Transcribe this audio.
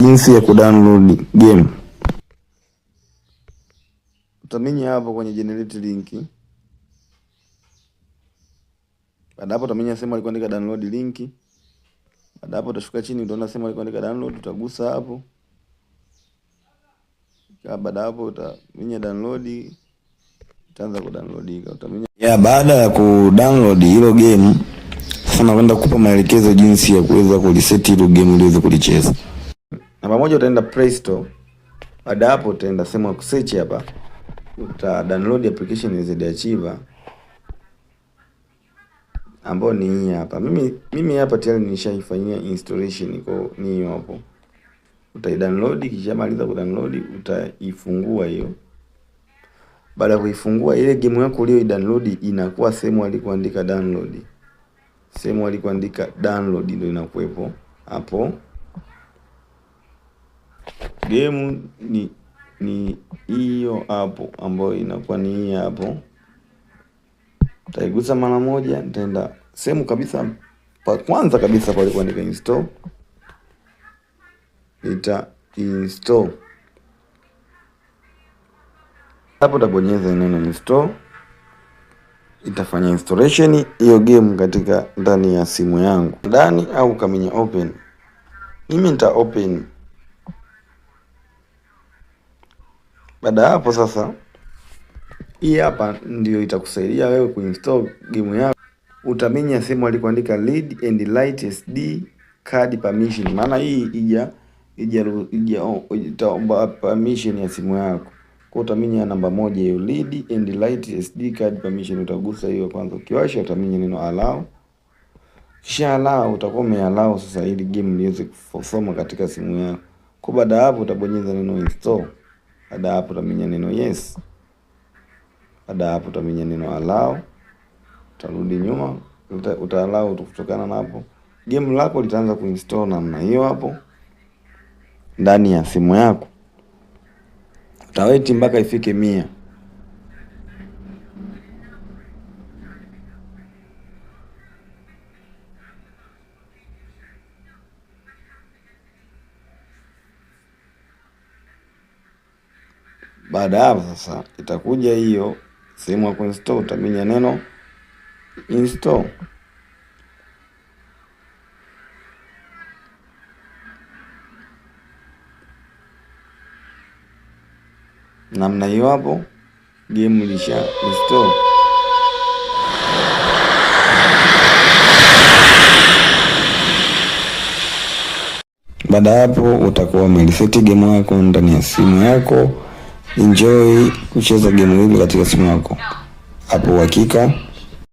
Jinsi ya kudownload game. Utaminya hapo kwenye generate link. Baada hapo utaminya sehemu alikuandika download link. Baada hapo utashuka chini utaona sehemu alikuandika download, utagusa hapo. Baada hapo utaminya download, itaanza kudownloadika. Utaminya baada ya kudownload hilo game, sasa nakwenda kukupa maelekezo jinsi ya kuweza kuliset hilo game ili uweze kulicheza. Namba moja, utaenda Play Store. Baada hapo utaenda sehemu ya kusearch hapa. Uta download application ya ZArchiver ambayo ni hii hapa. Mimi hapa tayari nishaifanyia installation, iko ni hiyo hapo. Utaidownload, kisha maliza kudownload utaifungua hiyo. Baada ya kuifungua, ile game yako uliyo-download inakuwa sehemu alikoandika download. Sehemu alikoandika download ndio inakuwepo hapo. Game ni hiyo hapo ambayo inakuwa ni hii hapo. Utaigusa mara moja, nitaenda sehemu kabisa pa kwanza kabisa pale kuandika install. Ita install. Hapo utabonyeza neno install. Itafanya installation hiyo game katika ndani ya simu yangu. Ndani au kaminya open. Mimi nita open. Baada hapo sasa, hii hapa ndio itakusaidia wewe kuinstall game yako. Utaminya sehemu alikoandika read and write SD card permission. Maana hii itaomba permission ya simu yako. Kwa utaminya namba moja hiyo, read and write SD card permission, utagusa hiyo kwanza. Ukiwasha utaminya neno allow. Kisha allow, utakuwa umeallow sasa ili game liweze kusoma katika simu yako. Kwa baada hapo utabonyeza neno install. Baada hapo utaminya neno yes. Baada hapo utaminya neno allow. Utarudi nyuma, uta-allow kutokana na hapo. Game lako litaanza kuinstall namna hiyo hapo ndani ya simu yako. Utawait mpaka ifike 100. Baada hapo sasa itakuja hiyo sehemu ya kuinstall, utaminya neno install. Namna hiyo hapo game ilisha install. Baada hapo utakuwa umereset game yako ndani ya simu yako. Enjoy kucheza game hili katika simu yako. Hapo hakika